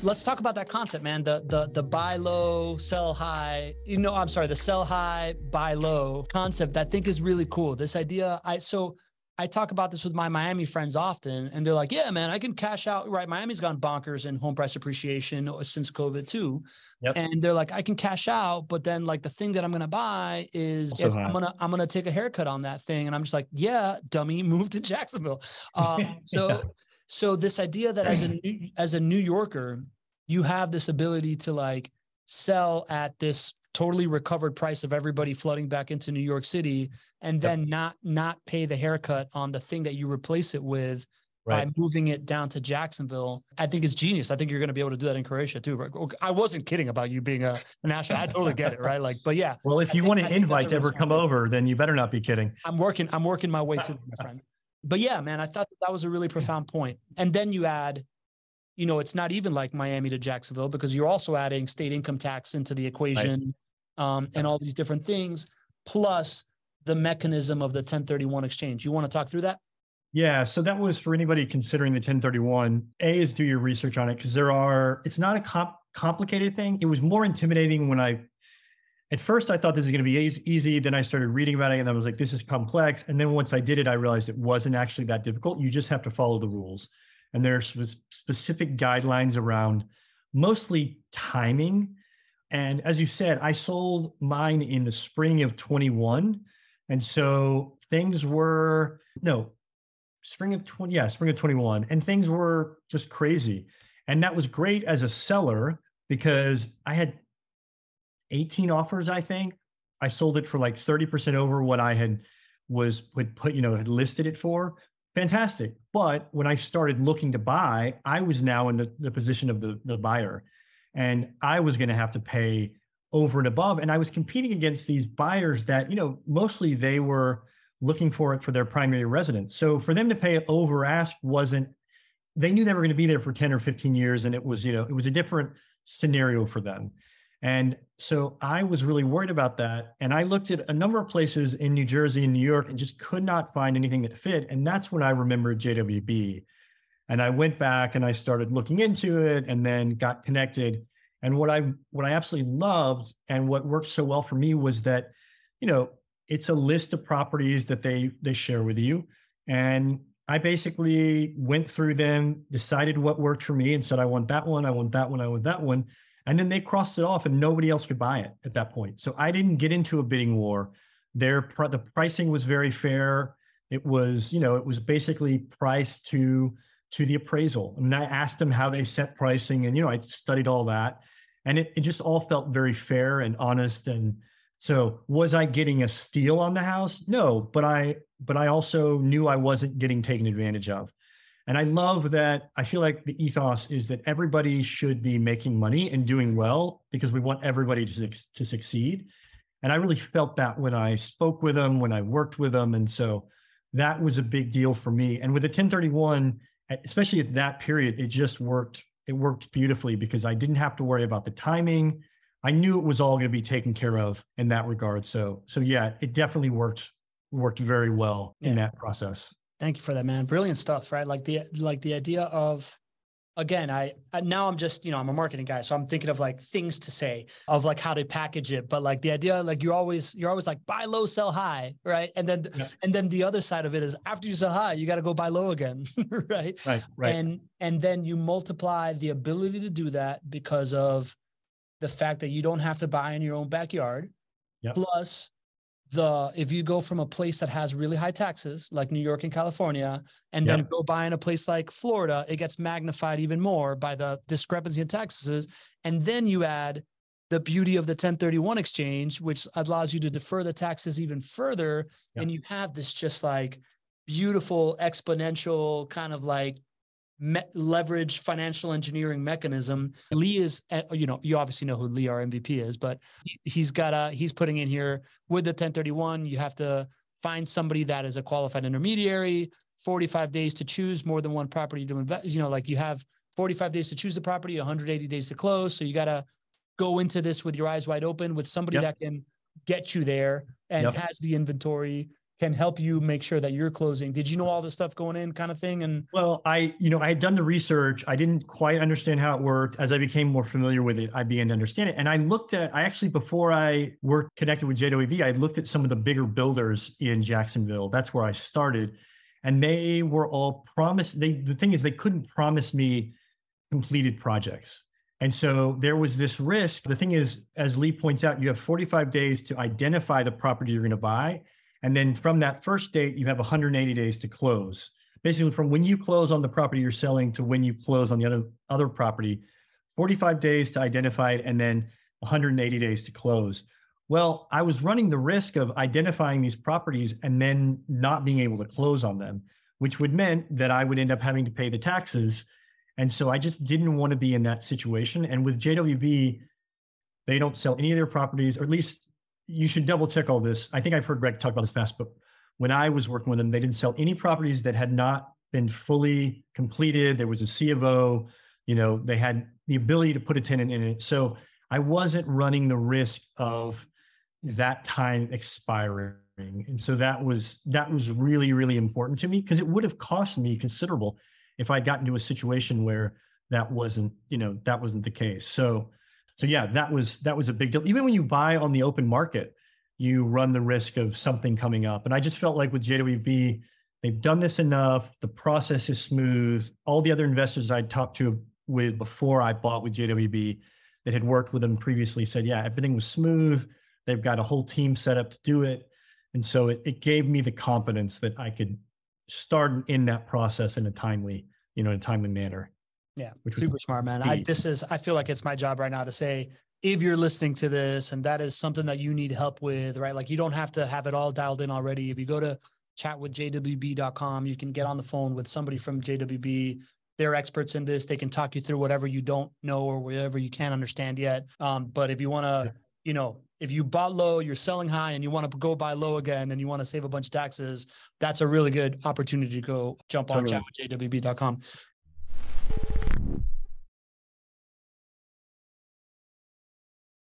let's talk about that concept, man. The buy low, sell high. I'm sorry, the sell high, buy low concept. I think is really cool. This idea. I talk about this with my Miami friends often, and they're like, "Yeah, man, I can cash out." Right, Miami's gone bonkers in home price appreciation since COVID too. Yep. And they're like, "I can cash out, but then like the thing that I'm gonna buy is I'm gonna take a haircut on that thing." And I'm just like, "Yeah, dummy, move to Jacksonville." So this idea that as a New Yorker, you have this ability to like sell at this totally recovered price of everybody flooding back into New York City, and then not pay the haircut on the thing that you replace it with by moving it down to Jacksonville, I think is genius. I think you're going to be able to do that in Croatia too. Right? I wasn't kidding about you being a national. I totally get it. Right. Like, but yeah. Well, if you want an invite to ever come over, then you better not be kidding. I'm working my way to my friend. But yeah, man, I thought that was a really profound point. And then you add, it's not even like Miami to Jacksonville because you're also adding state income tax into the equation, and all these different things, plus the mechanism of the 1031 exchange. You want to talk through that? Yeah. So that was for anybody considering the 1031. A is do your research on it because it's not a complicated thing. It was more intimidating when at first I thought this was going to be easy. Then I started reading about it and I was like, this is complex. And then once I did it, I realized it wasn't actually that difficult. You just have to follow the rules. And there's specific guidelines around mostly timing. And as you said, I sold mine in the spring of 21. And so spring of 21. And things were just crazy. And that was great as a seller because I had 18 offers, I think. I sold it for like 30% over what I had listed it for. Fantastic. But when I started looking to buy, I was now in the position of the buyer. And I was going to have to pay over and above. And I was competing against these buyers that, mostly they were looking for it for their primary residence. So for them to pay over ask they knew they were going to be there for 10 or 15 years. And it was a different scenario for them. And so I was really worried about that. And I looked at a number of places in New Jersey and New York and just could not find anything that fit. And that's when I remembered JWB. And I went back and I started looking into it and then got connected. And what I absolutely loved and what worked so well for me was that, it's a list of properties that they share with you. And I basically went through them, decided what worked for me and said, I want that one, I want that one, I want that one. And then they crossed it off and nobody else could buy it at that point. So I didn't get into a bidding war. The pricing was very fair. It was basically priced to the appraisal. I mean, I asked them how they set pricing and, I studied all that and it just all felt very fair and honest. And so was I getting a steal on the house? No, but I also knew I wasn't getting taken advantage of. And I love that. I feel like the ethos is that everybody should be making money and doing well because we want everybody to succeed. And I really felt that when I spoke with them, when I worked with them. And so that was a big deal for me. And with the 1031, especially at that period, it just worked. It worked beautifully because I didn't have to worry about the timing. I knew it was all going to be taken care of in that regard. So yeah, it definitely worked very well in that process. Thank you for that, man. Brilliant stuff, right? Like the idea of, again, now I'm just, I'm a marketing guy. So I'm thinking of like things to say of like how to package it. But like the idea, like you're always like buy low, sell high, right? And then the other side of it is after you sell high, you got to go buy low again, right? Right. And then you multiply the ability to do that because of the fact that you don't have to buy in your own backyard. Yep. Plus if you go from a place that has really high taxes, like New York and California, and then go buy in a place like Florida, it gets magnified even more by the discrepancy in taxes. And then you add the beauty of the 1031 exchange, which allows you to defer the taxes even further. Yep. And you have this just like beautiful exponential kind of like leverage financial engineering mechanism. Lee is, you obviously know who Lee, our MVP is, but he's putting in here with the 1031, you have to find somebody that is a qualified intermediary, 45 days to choose more than one property to invest. Like you have 45 days to choose the property, 180 days to close. So you got to go into this with your eyes wide open with somebody that can get you there and has the inventory can help you make sure that you're closing. Did you know all this stuff going in kind of thing? And well, I had done the research. I didn't quite understand how it worked. As I became more familiar with it, I began to understand it. And I actually, before I worked connected with JWB, I looked at some of the bigger builders in Jacksonville. That's where I started. And they were all promised. The thing is, they couldn't promise me completed projects. And so there was this risk. The thing is, as Lee points out, you have 45 days to identify the property you're going to buy. And then from that first date, you have 180 days to close. Basically, from when you close on the property you're selling to when you close on the other property, 45 days to identify it, and then 180 days to close. Well, I was running the risk of identifying these properties and then not being able to close on them, which would mean that I would end up having to pay the taxes. And so I just didn't want to be in that situation. And with JWB, they don't sell any of their properties, or at least you should double check all this. I think I've heard Greg talk about this past, but when I was working with them, they didn't sell any properties that had not been fully completed. There was a C of O, they had the ability to put a tenant in it. So I wasn't running the risk of that time expiring. And so that was really, really important to me, because it would have cost me considerable if I'd gotten to a situation where that wasn't the case. So yeah, that was a big deal. Even when you buy on the open market, you run the risk of something coming up. And I just felt like with JWB, they've done this enough. The process is smooth. All the other investors I talked to with before I bought with JWB that had worked with them previously said, yeah, everything was smooth. They've got a whole team set up to do it. And so it gave me the confidence that I could start in that process in a timely manner. Yeah, super smart, man. I feel like it's my job right now to say, if you're listening to this and that is something that you need help with, right? Like, you don't have to have it all dialed in already. If you go to chatwithjwb.com, you can get on the phone with somebody from JWB. They're experts in this. They can talk you through whatever you don't know or whatever you can't understand yet. But if you want to, if you bought low, you're selling high, and you want to go buy low again, and you want to save a bunch of taxes, that's a really good opportunity to go jump on chatwithjwb.com.